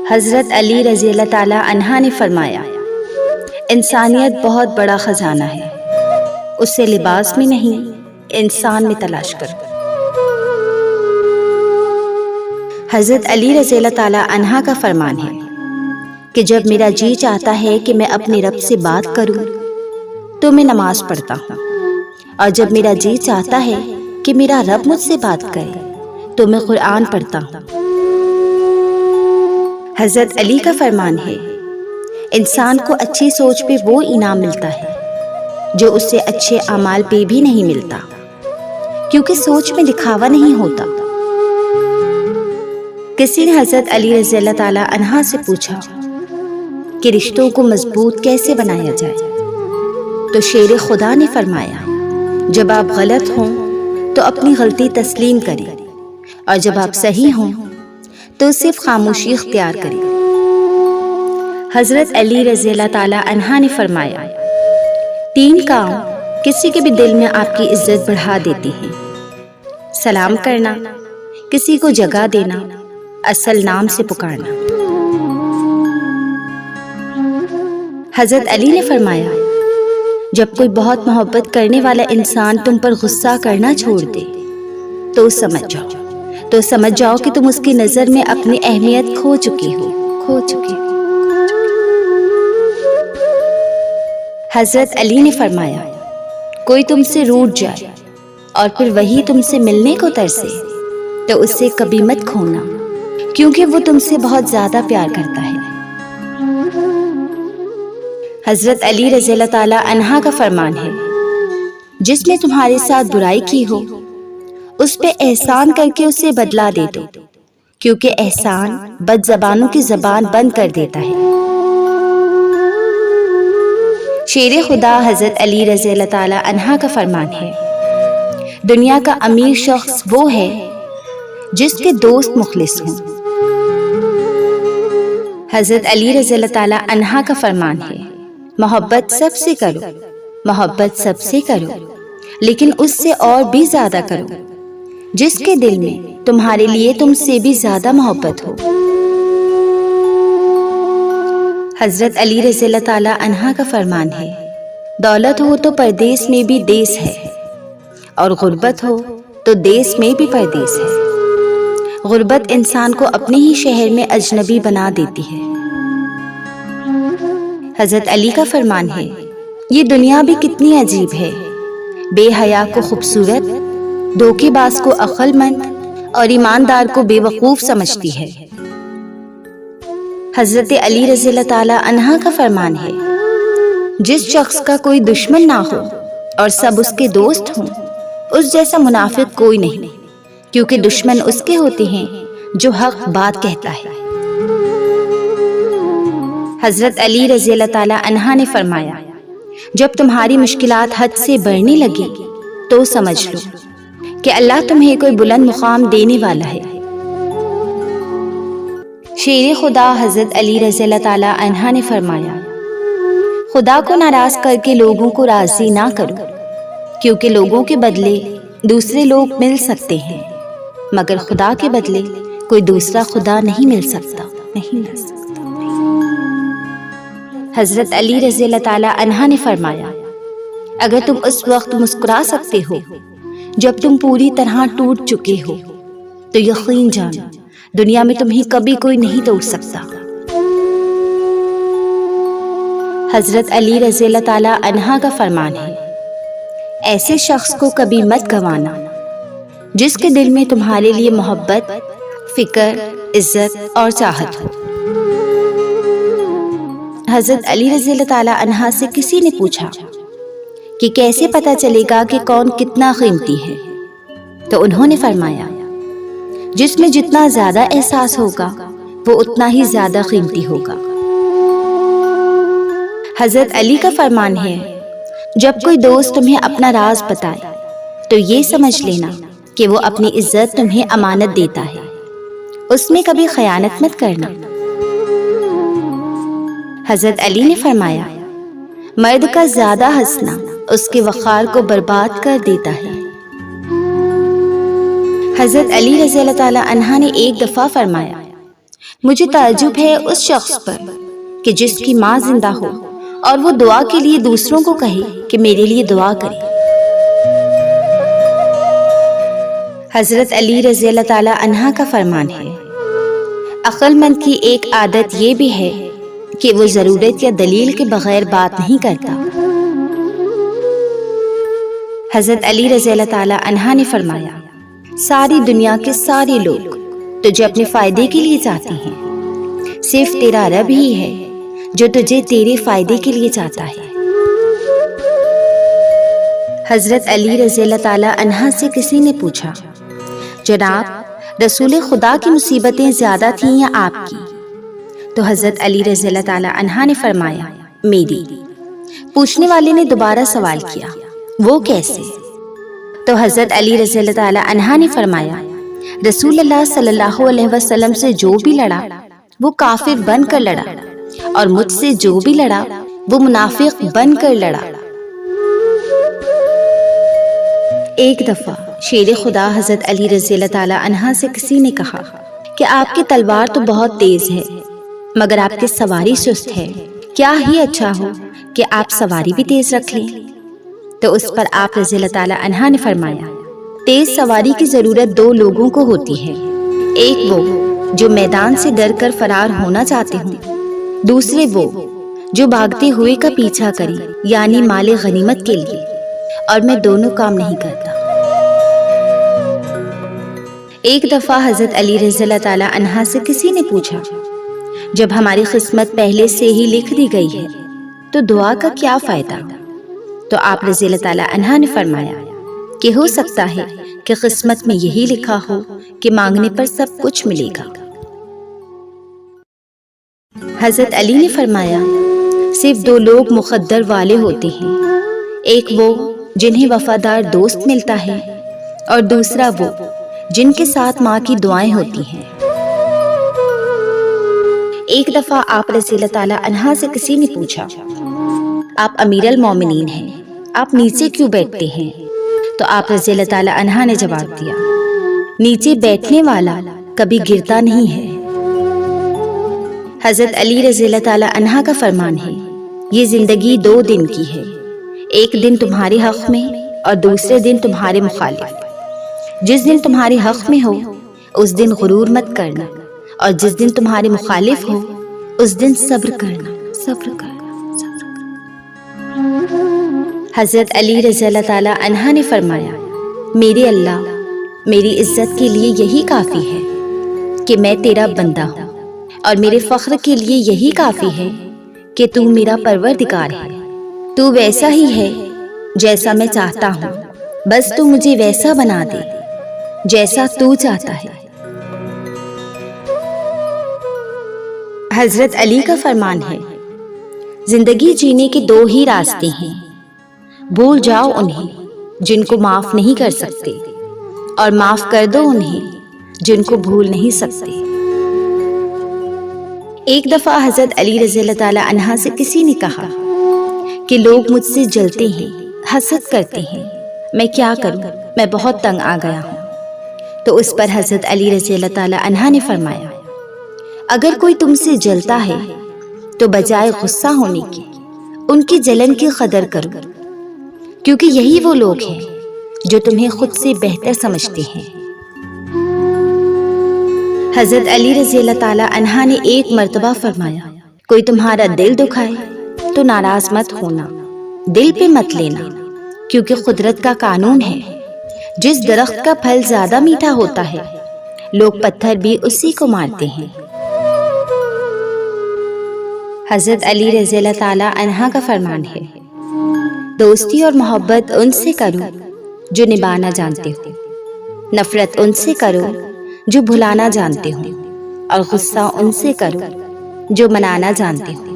حضرت علی رضی اللہ تعالیٰ عنہ نے فرمایا، انسانیت بہت بڑا خزانہ ہے، اسے لباس میں نہیں انسان میں تلاش کرو۔ حضرت علی رضی اللہ تعالیٰ عنہ کا فرمان ہے کہ جب میرا جی چاہتا ہے کہ میں اپنے رب سے بات کروں تو میں نماز پڑھتا ہوں، اور جب میرا جی چاہتا ہے کہ میرا رب مجھ سے بات کرے تو میں قرآن پڑھتا ہوں۔ حضرت علی کا فرمان ہے، انسان کو اچھی سوچ پہ وہ انعام ملتا ہے جو اس سے اچھے اعمال پہ بھی نہیں ملتا، کیونکہ سوچ میں دکھاوا نہیں ہوتا۔ کسی نے حضرت علی رضی اللہ تعالیٰ عنہ سے پوچھا کہ رشتوں کو مضبوط کیسے بنایا جائے، تو شیر خدا نے فرمایا، جب آپ غلط ہوں تو اپنی غلطی تسلیم کریں، اور جب آپ صحیح ہوں تو صرف خاموشی اختیار کریں۔ حضرت علی رضی اللہ تعالیٰ عنہ نے فرمایا، 3 کام کسی کے بھی دل میں آپ کی عزت بڑھا دیتی ہیں: سلام کرنا، کسی کو جگہ دینا، اصل نام سے پکارنا۔ حضرت علی نے فرمایا، جب کوئی بہت محبت کرنے والا انسان تم پر غصہ کرنا چھوڑ دے تو سمجھ جاؤ کہ تم اس کی نظر میں اپنی اہمیت کھو چکی ہو۔ حضرت علی نے فرمایا، کوئی تم سے روٹھ جائے اور پھر وہی تم سے ملنے کو ترسے تو اسے کبھی مت کھونا، کیونکہ وہ تم سے بہت زیادہ پیار کرتا ہے۔ حضرت علی رضی اللہ تعالیٰ عنہ کا فرمان ہے، جس نے تمہارے ساتھ برائی کی ہو اس پہ احسان کر کے اسے بدلا دے دو، کیونکہ احسان بد زبانوں کی زبان بند کر دیتا ہے۔ شیر خدا حضرت علی رضی اللہ تعالیٰ عنہ کا فرمان ہے، دنیا کا امیر شخص وہ ہے جس کے دوست مخلص ہوں۔ حضرت علی رضی اللہ تعالیٰ عنہ کا فرمان ہے، محبت سب سے کرو لیکن اس سے اور بھی زیادہ کرو جس کے دل میں تمہارے لیے تم سے بھی زیادہ محبت ہو۔ حضرت علی رضی اللہ تعالیٰ عنہ کا فرمان ہے، دولت ہو تو پردیس میں بھی دیس ہے، اور غربت ہو تو دیس میں بھی پردیس ہے۔ غربت انسان کو اپنے ہی شہر میں اجنبی بنا دیتی ہے۔ حضرت علی کا فرمان ہے، یہ دنیا بھی کتنی عجیب ہے، بے حیا کو خوبصورت، دھوکے باز کو عقل مند اور ایماندار کو بے وقوف سمجھتی ہے۔ حضرت علی رضی اللہ تعالیٰ عنہ کا فرمان ہے، جس شخص کا کوئی دشمن نہ ہو اور سب اس کے دوست ہوں، اس جیسا منافق کوئی نہیں، کیونکہ دشمن اس کے ہوتے ہیں جو حق بات کہتا ہے۔ حضرت علی رضی اللہ تعالیٰ عنہ نے فرمایا، جب تمہاری مشکلات حد سے بڑھنے لگی تو سمجھ لو کہ اللہ تمہیں کوئی بلند مقام دینے والا ہے۔ شیر خدا حضرت علی رضی اللہ تعالیٰ عنہ نے فرمایا، خدا کو ناراض کر کے لوگوں کو راضی نہ کرو، کیونکہ لوگوں کے بدلے دوسرے لوگ مل سکتے ہیں، مگر خدا کے بدلے کوئی دوسرا خدا نہیں مل سکتا۔ حضرت علی رضی اللہ تعالیٰ عنہ نے فرمایا، اگر تم اس وقت مسکرا سکتے ہو جب تم پوری طرح ٹوٹ چکے ہو تو یقین جانو دنیا میں تمہیں کبھی کوئی نہیں توڑ سکتا۔ حضرت علی رضی اللہ تعالیٰ عنہ کا فرمان ہے، ایسے شخص کو کبھی مت گنوانا جس کے دل میں تمہارے لیے محبت، فکر، عزت اور چاہت ہو۔ حضرت علی رضی اللہ تعالیٰ عنہ سے کسی نے پوچھا کہ کیسے پتہ چلے گا کہ کون کتنا قیمتی ہے، تو انہوں نے فرمایا، جس میں جتنا زیادہ احساس ہوگا وہ اتنا ہی زیادہ قیمتی ہوگا۔ حضرت علی کا فرمان ہے، جب کوئی دوست تمہیں اپنا راز بتائے تو یہ سمجھ لینا کہ وہ اپنی عزت تمہیں امانت دیتا ہے، اس میں کبھی خیانت مت کرنا۔ حضرت علی نے فرمایا، مرد کا زیادہ ہنسنا اس کے وقار کو برباد کر دیتا ہے۔ حضرت علی رضی اللہ تعالیٰ عنہ نے ایک دفعہ فرمایا، مجھے تعجب ہے اس شخص پر کہ جس کی ماں زندہ ہو اور وہ دعا کے لیے دوسروں کو کہے کہ میرے لیے دعا کرے۔ حضرت علی رضی اللہ تعالی عنہ کا فرمان ہے، عقل مند کی ایک عادت یہ بھی ہے کہ وہ ضرورت یا دلیل کے بغیر بات نہیں کرتا۔ حضرت علی رضی اللہ تعالی عنہ نے فرمایا، ساری دنیا کے سارے لوگ تجھے اپنے فائدے کے لیے چاہتے ہیں، صرف تیرا رب ہی ہے جو تجھے تیرے فائدے کے لیے چاہتا ہے۔ حضرت علی رضی اللہ تعالی عنہ سے کسی نے پوچھا، جناب رسول خدا کی مصیبتیں زیادہ تھیں یا آپ کی؟ تو حضرت علی رضی اللہ تعالی عنہ نے فرمایا، میری۔ پوچھنے والے نے دوبارہ سوال کیا، وہ کیسے؟ تو حضرت علی رضی اللہ تعالی عنہ نے فرمایا، رسول اللہ صلی اللہ علیہ وسلم سے جو بھی لڑا وہ کافر بن کر لڑا، اور مجھ سے جو بھی لڑا وہ منافق بن کر لڑا۔ ایک دفعہ شیر خدا حضرت علی رضی اللہ تعالی عنہ سے کسی نے کہا کہ آپ کی تلوار تو بہت تیز ہے مگر آپ کی سواری سست ہے، کیا ہی اچھا ہو کہ آپ سواری بھی تیز رکھ لیں۔ تو اس پر آپ رضی اللہ تعالی عنہ نے فرمایا، تیز سواری کی ضرورت دو لوگوں کو ہوتی ہے، ایک وہ جو میدان سے ڈر کر فرار ہونا چاہتے ہوں، دوسرے وہ جو بھاگتے ہوئے کا پیچھا کرے یعنی مال غنیمت کے لیے، اور میں دونوں کام نہیں کرتا۔ ایک دفعہ حضرت علی رضی اللہ تعالی عنہ سے کسی نے پوچھا، جب ہماری قسمت پہلے سے ہی لکھ دی گئی ہے تو دعا کا کیا فائدہ؟ تو آپ رضی اللہ تعالی عنہ نے فرمایا کہ ہو سکتا ہے کہ قسمت میں یہی لکھا ہو کہ مانگنے پر سب کچھ ملے گا۔ حضرت علی نے فرمایا، صرف دو لوگ مقدر والے ہوتے ہیں، ایک وہ جنہیں وفادار دوست ملتا ہے، اور دوسرا وہ جن کے ساتھ ماں کی دعائیں ہوتی ہیں۔ ایک دفعہ آپ رضی اللہ تعالی عنہ سے کسی نے پوچھا، آپ امیر المومنین ہیں، آپ نیچے کیوں بیٹھتے ہیں؟ تو آپ رضی اللہ تعالی عنہ نے جواب دیا، نیچے بیٹھنے والا کبھی گرتا نہیں ہے۔ حضرت علی رضی اللہ تعالی عنہ کا فرمان ہے، یہ زندگی 2 دن کی ہے، ایک دن تمہارے حق میں اور دوسرے دن تمہارے مخالف۔ جس دن تمہارے حق میں ہو اس دن غرور مت کرنا، اور جس دن تمہارے مخالف ہو اس دن صبر کرنا۔ حضرت علی رضی اللہ تعالی عنہ نے فرمایا، میرے اللہ، میری عزت کے لیے یہی کافی ہے کہ میں تیرا بندہ ہوں، اور میرے فخر کے لیے یہی کافی ہے کہ تو میرا پروردگار ہے۔ تو ویسا ہی ہے جیسا میں چاہتا ہوں، بس تو مجھے ویسا بنا دے جیسا تو چاہتا ہے۔ حضرت علی کا فرمان ہے، زندگی جینے کے 2 ہی راستے ہیں، بھول جاؤ انہیں جن کو معاف نہیں کر سکتے، اور معاف کر دو انہیں جن کو بھول نہیں سکتے۔ ایک دفعہ حضرت علی رضی اللہ تعالی عنہ سے کسی نے کہا کہ لوگ مجھ سے جلتے ہیں، حسد کرتے ہیں، میں کیا کروں، میں بہت تنگ آ گیا ہوں۔ تو اس پر حضرت علی رضی اللہ تعالی عنہ نے فرمایا، اگر کوئی تم سے جلتا ہے تو بجائے غصہ ہونے کی ان کی جلن کی قدر کرو، کیونکہ یہی وہ لوگ ہیں جو تمہیں خود سے بہتر سمجھتے ہیں۔ حضرت علی رضی اللہ تعالی عنہ نے ایک مرتبہ فرمایا، کوئی تمہارا دل دکھائے تو ناراض مت ہونا، دل پہ مت لینا، کیونکہ قدرت کا قانون ہے، جس درخت کا پھل زیادہ میٹھا ہوتا ہے لوگ پتھر بھی اسی کو مارتے ہیں۔ حضرت علی رضی اللہ تعالی عنہ کا فرمان ہے، دوستی اور محبت ان سے کرو جو نبھانا جانتے ہو، نفرت ان سے کرو جو بھلانا جانتے ہو، اور غصہ ان سے کرو جو منانا جانتے ہو۔